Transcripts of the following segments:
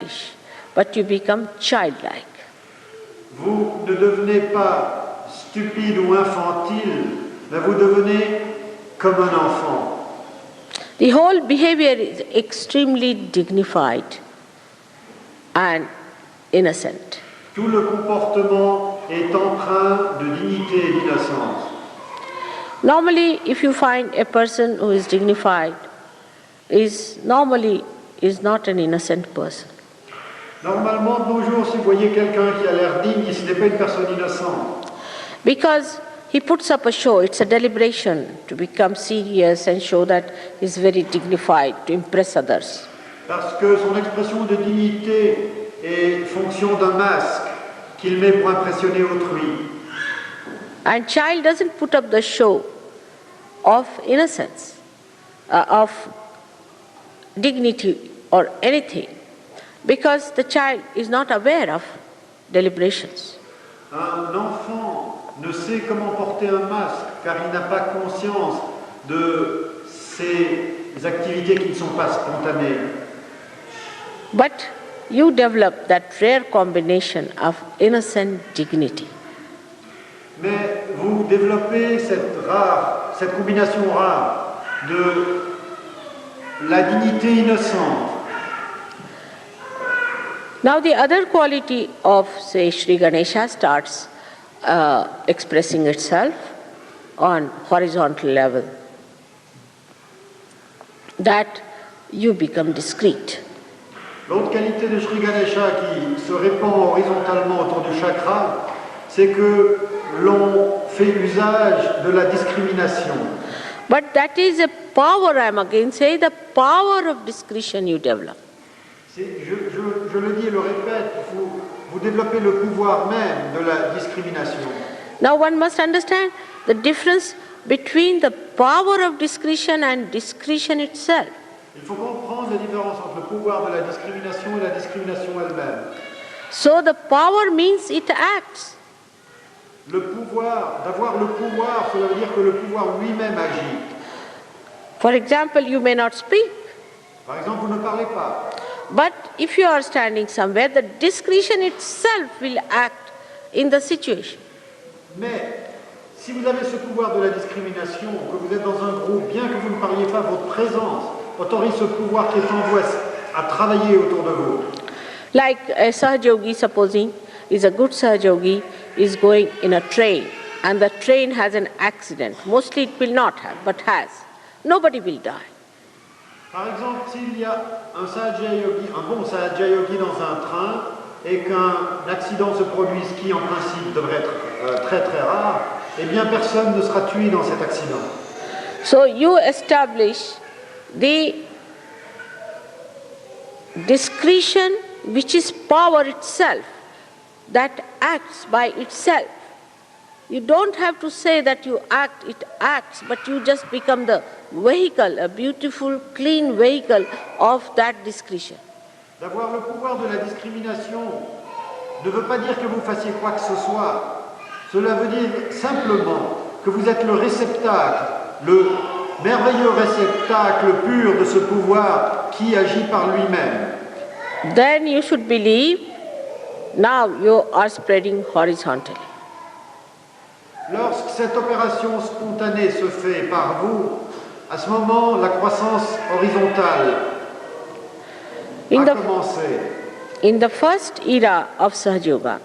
childish, but you become childlike. Vous ne devenez pas stupide ou infantile, mais vous devenez comme un enfant. The whole behavior is extremely dignified and innocent. Tout le comportement est empreint de dignité et d'innocence. Normally, if you find a person who is dignified, is not an innocent person. Normalement, de nos jours, si vous voyez quelqu'un qui a l'air digne, ce n'est pas une personne innocente. Because he puts up a show, it's a deliberation to become serious and show that he's very dignified, to impress others. Parce que son expression de dignité est fonction d'un masque qu'il met pour impressionner autrui. And child doesn't put up the show of innocence, of dignity or anything, because the child is not aware of deliberations. Un enfant ne sait comment porter un masque car il n'a pas conscience de ses activités qui ne sont pas spontanées. But you develop that rare combination of innocent dignity. Mais vous développez cette combinaison rare de la dignité innocente. Now the other quality of, say, Sri Ganesha starts expressing itself on horizontal level, that you become discreet. L'autre qualité de Sri Ganesha qui se répand horizontalement autour du chakra, c'est que l'on fait usage de la discrimination. But that is a power, I am again saying, the power of discretion you develop. Je le dis et le répète, vous développez le pouvoir même de la discrimination. Now one must understand the difference between the power of discretion and discretion itself. Il faut comprendre la différence entre le pouvoir de la discrimination et la discrimination elle-même. So the power means it acts. Le pouvoir, d'avoir le pouvoir, cela veut dire que le pouvoir lui-même agit. For example, you may not speak. Par exemple, vous ne parlez pas. But if you are standing somewhere, the discretion itself will act in the situation. Mais si vous avez ce pouvoir de la discrimination, que vous êtes dans un groupe, bien que vous ne parliez pas, votre présence autorise ce pouvoir qui est en vous à travailler autour de vous. Like a Sahajogi, supposing, is a good Sahajogi, is going in a train, and the train has an accident. Mostly it will not have, but has. Nobody will die. Par exemple, s'il y a un bon Sahaja Yogi dans un train et qu'un accident se produise qui en principe devrait être très très rare, eh bien personne ne sera tué dans cet accident. So you establish the discretion which is power itself, that acts by itself. You don't have to say that you act, it acts, but you just become the vehicle, a beautiful, clean vehicle of that discretion. D'avoir le pouvoir de la discrimination ne veut pas dire que vous fassiez quoi que ce soit. Cela veut dire simplement que vous êtes le réceptacle, le merveilleux réceptacle pur de ce pouvoir qui agit par lui-même. Then you should believe now you are spreading horizontally. Lorsque cette opération spontanée se fait par vous, à ce moment, la croissance horizontale a commencé. In the first era of Sahaja Yoga,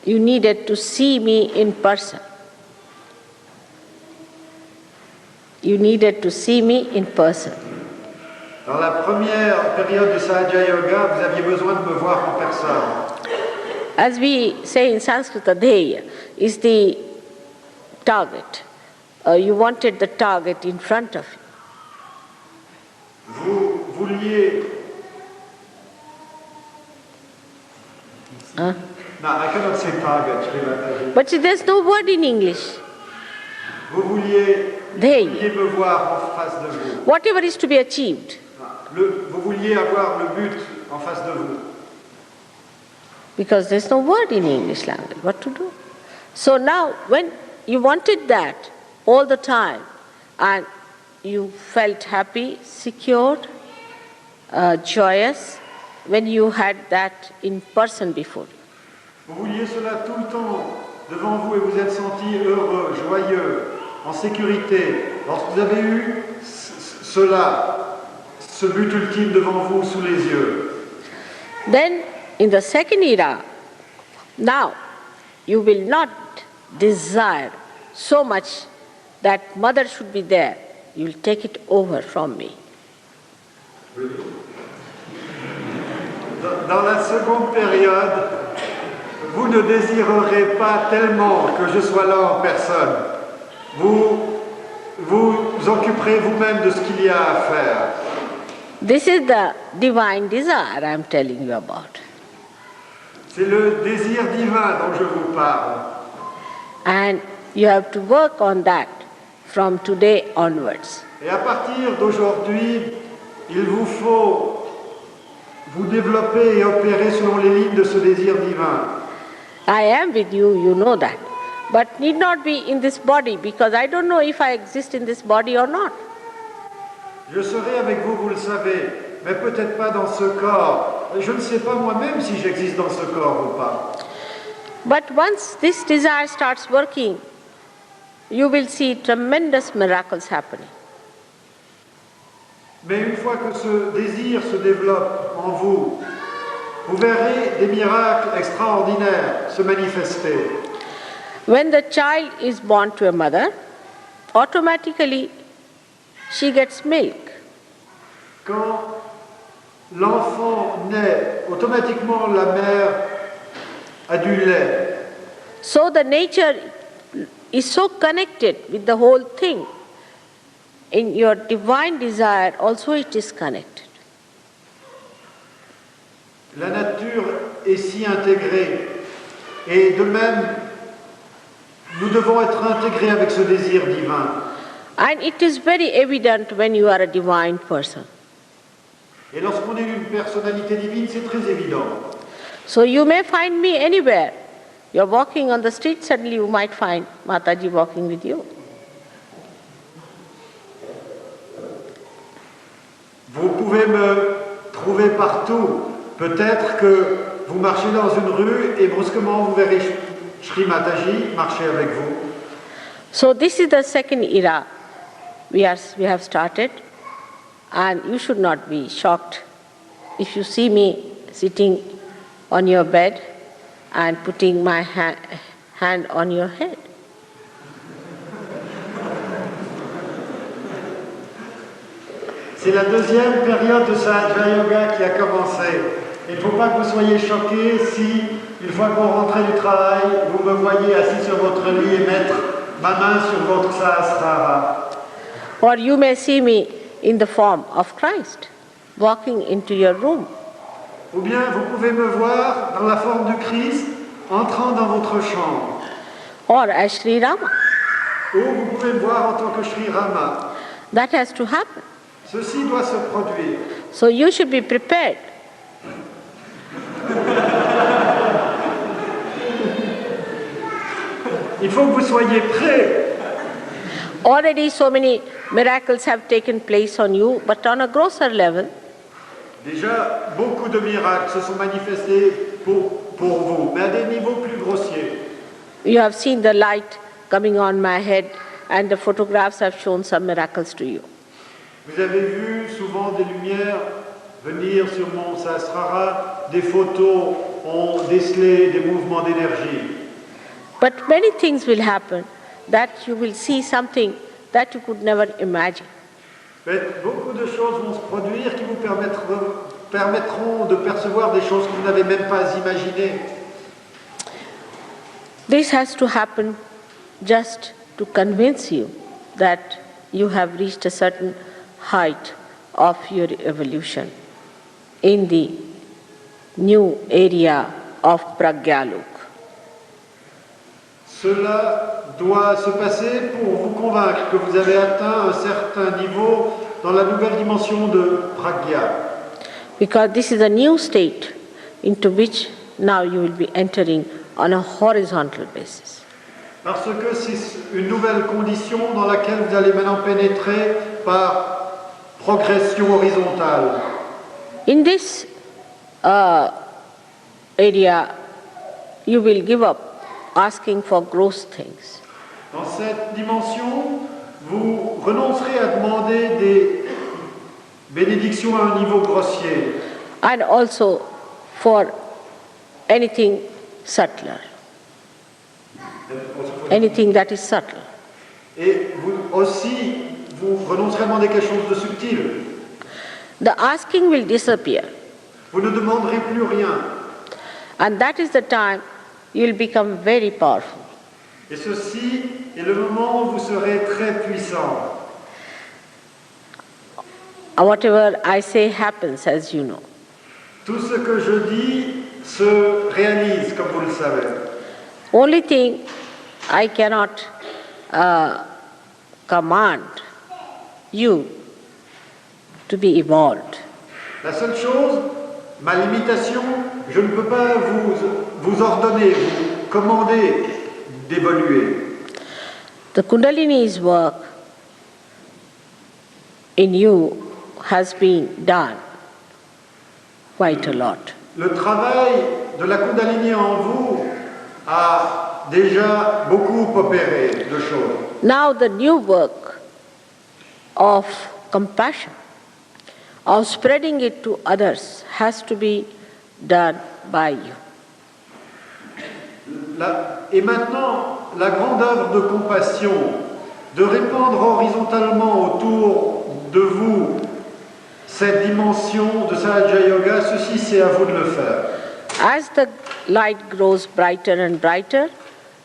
you needed to see me in person. You needed to see me in person. Dans la première période du Sahaja Yoga, vous aviez besoin de me voir en personne. As we say in Sanskrit, Dheya is the target. You wanted the target in front of you. Vous vouliez... Huh? No, I cannot say target. But see, there's no word in English. Vous vouliez me voir en face de vous. Whatever is to be achieved. Vous vouliez avoir le but en face de vous. Because there's no word in English language. What to do? So now, when you wanted that all the time, and you felt happy, secured, joyous when you had that in person before. Vous vouliez cela tout le temps devant vous et vous êtes senti heureux, joyeux, en sécurité. Lorsque vous avez eu cela, ce but ultime devant vous sous les yeux. Then in the second era, now you will not desire so much that mother should be there. You will take it over from me. Dans la seconde période, vous ne désirerez pas tellement que je sois là en personne. Vous vous occuperez vous-même de ce qu'il y a à faire. This is the divine desire I am telling you about. C'est le désir divin dont je vous parle. And you have to work on that from today onwards. Et à partir d'aujourd'hui, il vous faut vous développer et opérer selon les lignes de ce désir divin. I am with you, you know that. But need not be in this body because I don't know if I exist in this body or not. Je serai avec vous, vous le savez, mais peut-être pas dans ce corps. Je ne sais pas moi-même si j'existe dans ce corps ou pas. But once this desire starts working, you will see tremendous miracles happening. Mais une fois que ce désir se développe en vous, vous verrez des miracles extraordinaires se manifester. When the child is born to a mother, automatically she gets milk. Quand l'enfant naît, automatiquement la mère a du lait. So the nature is so connected with the whole thing. In your divine desire also it is connected. La nature est si intégrée. Et de même, nous devons être intégrés avec ce désir divin. And it is very evident when you are a divine person. Et lorsqu'on est une personnalité divine, c'est très évident. So you may find me anywhere. You're walking on the street, suddenly you might find Mataji walking with you. Vous pouvez me trouver partout. Peut-être que vous marchez dans une rue et brusquement vous verrez Sri Mataji marcher avec vous. So this is the second era we have started, and you should not be shocked if you see me sitting on your bed and putting my hand on your head. C'est la deuxième période de Sahasra Yoga qui a commencé. Il ne faut pas que vous soyez choqués si, une fois qu'on rentrait du travail, vous me voyez assis sur votre lit et mettre ma main sur votre Sahasrara. Or you may see me in the form of Christ, walking into your room. Ou bien vous pouvez me voir dans la forme du Christ entrant dans votre chambre. Or as Sri Rama. Ou vous pouvez me voir en tant que Sri Rama. That has to happen. Ceci doit se produire. So you should be prepared. Il faut que vous soyez prêts. Already so many miracles have taken place on you, but on a grosser level. Déjà, beaucoup de miracles se sont manifestés pour vous, mais à des niveaux plus grossiers. You have seen the light coming on my head, and the photographs have shown some miracles to you. Vous avez vu souvent des lumières venir sur mon Sahasrara, des photos ont décelé des mouvements d'énergie. But many things will happen that you will see something that you could never imagine. Mais beaucoup de choses vont se produire qui vous permettront de percevoir des choses que vous n'avez même pas imaginées. This has to happen just to convince you that you have reached a certain height of your evolution in the new area of Pragyalok. Cela doit se passer pour vous convaincre que vous avez atteint un certain niveau dans la nouvelle dimension de Pragya. Because this is a new state into which now you will be entering on a horizontal basis. Parce que c'est une nouvelle condition dans laquelle vous allez maintenant pénétrer par progression horizontale. In this area, you will give up asking for gross things. Dans cette dimension, vous renoncerez à demander des bénédictions à un niveau grossier. And also for anything subtler, anything that is subtle. Et vous renoncerez à demander quelque chose de subtil. The asking will disappear. Vous ne demanderez plus rien. And that is the time you will become very powerful. Et ceci est le moment où vous serez très puissant. Whatever I say happens, as you know. Tout ce que je dis se réalise, comme vous le savez. Only thing I cannot command you to be evolved. La seule chose, ma limitation, je ne peux pas vous ordonner, vous commander d'évoluer. The Kundalini's work in you has been done quite a lot. Le travail de la Kundalini en vous a déjà beaucoup opéré de choses. Now the new work of compassion, of spreading it to others, has to be done by you. Et maintenant, la grande œuvre de compassion, de répandre horizontalement autour de vous cette dimension de Sahaja Yoga, ceci c'est à vous de le faire. As the light grows brighter and brighter,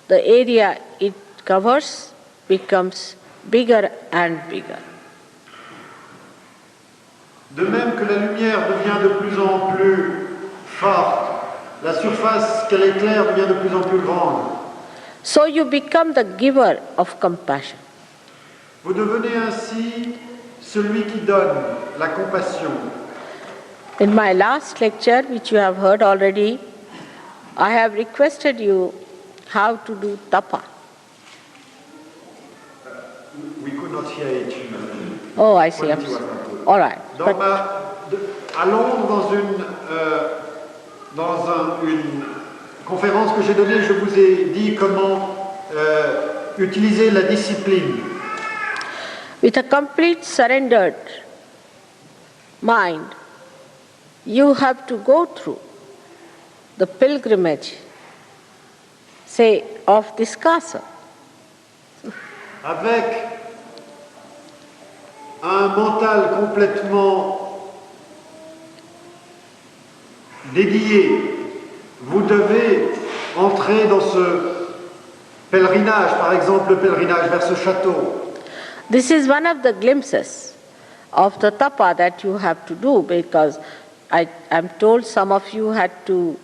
the area it covers becomes bigger and bigger. De même que la lumière devient de plus en plus forte, la surface qu'elle éclaire devient de plus en plus grande. So you become the giver of compassion. Vous devenez ainsi celui qui donne la compassion. In my last lecture, which you have heard already, I have requested you how to do tapa. We could not hear it. Oh, I see. All right. À Londres, dans une conférence que j'ai donnée, je vous ai dit comment utiliser la discipline. With a complete surrendered mind, you have to go through the pilgrimage, say, of this castle. Avec un mental complètement dédié, vous devez entrer dans ce pèlerinage, par exemple le pèlerinage vers ce château. This is one of the glimpses of the tapa that you have to do, because I'm told some of you had to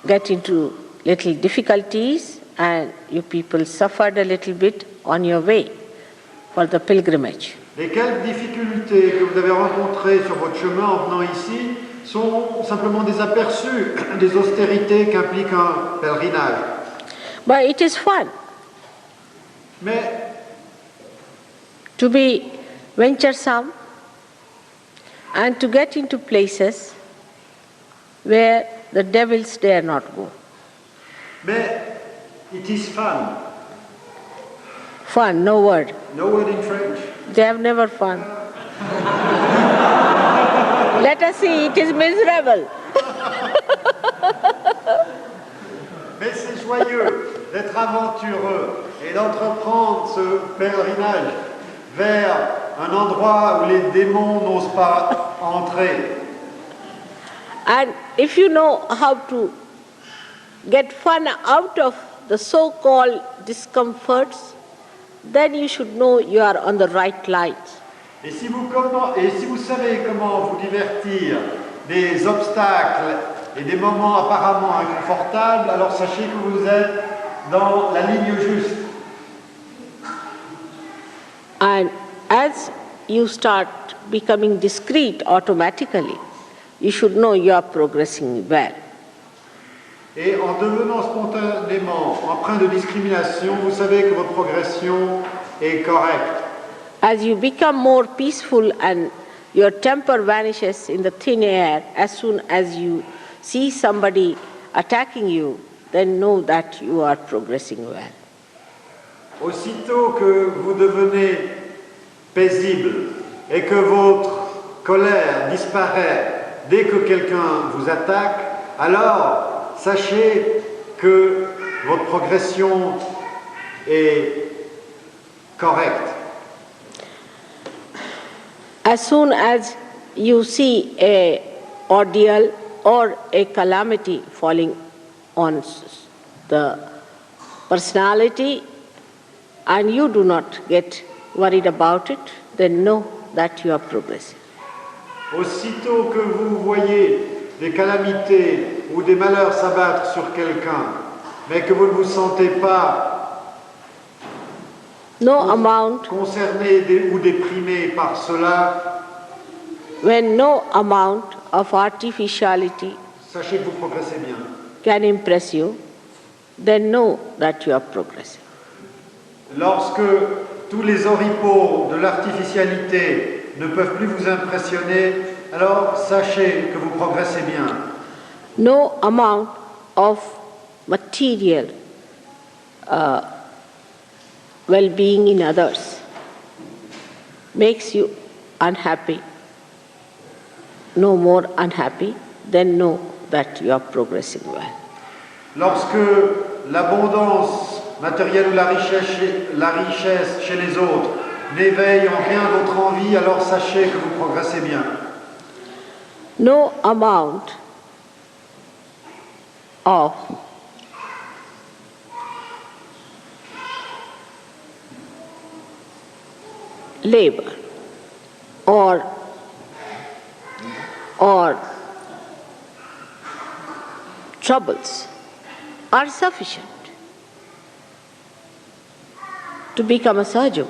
get into little difficulties and you people suffered a little bit on your way for the pilgrimage. Les quelques difficultés que vous avez rencontrées sur votre chemin en venant ici sont simplement des aperçus des austérités qu'implique un pèlerinage. But it is fun. Mais to be venturesome and to get into places where the devils dare not go. Mais it is fun. Fun, no word. No word in French. They have never fun. Let us see, it is miserable. Mais c'est joyeux d'être aventureux et d'entreprendre ce pèlerinage vers un endroit où les démons n'osent pas entrer. And if you know how to get fun out of the so-called discomforts, then you should know you are on the right line. Et si vous savez comment vous divertir des obstacles et des moments apparemment inconfortables, alors sachez que vous êtes dans la ligne juste. And as you start becoming discreet automatically, you should know you are progressing well. Et en devenant spontanément empreint de discrimination, vous savez que votre progression est correcte. As you become more peaceful and Your temper vanishes in the thin air as soon as you see somebody attacking you, then know that you are progressing well. Aussitôt que vous devenez paisible et que votre colère disparaît dès que quelqu'un vous attaque, alors sachez que votre progression est correcte. As soon as you see an ordeal or a calamity falling on the personality and you do not get worried about it, then know that you are progressing. Aussitôt que vous voyez des calamités ou des malheurs s'abattre sur quelqu'un, mais que vous ne vous sentez pas concerné ou déprimé par cela, when no amount of artificiality sachez que vous progressez bien. Can impress you, then know that you are progressing. Lorsque tous les oripeaux de l'artificialité ne peuvent plus vous impressionner, alors sachez que vous progressez bien. No amount of material well-being in others makes you unhappy, no more unhappy, then know that you are progressing well. Lorsque l'abondance matérielle ou la richesse chez les autres n'éveille en rien votre envie, alors sachez que vous progressez bien. No amount of labor or troubles are sufficient to become a Sahaja.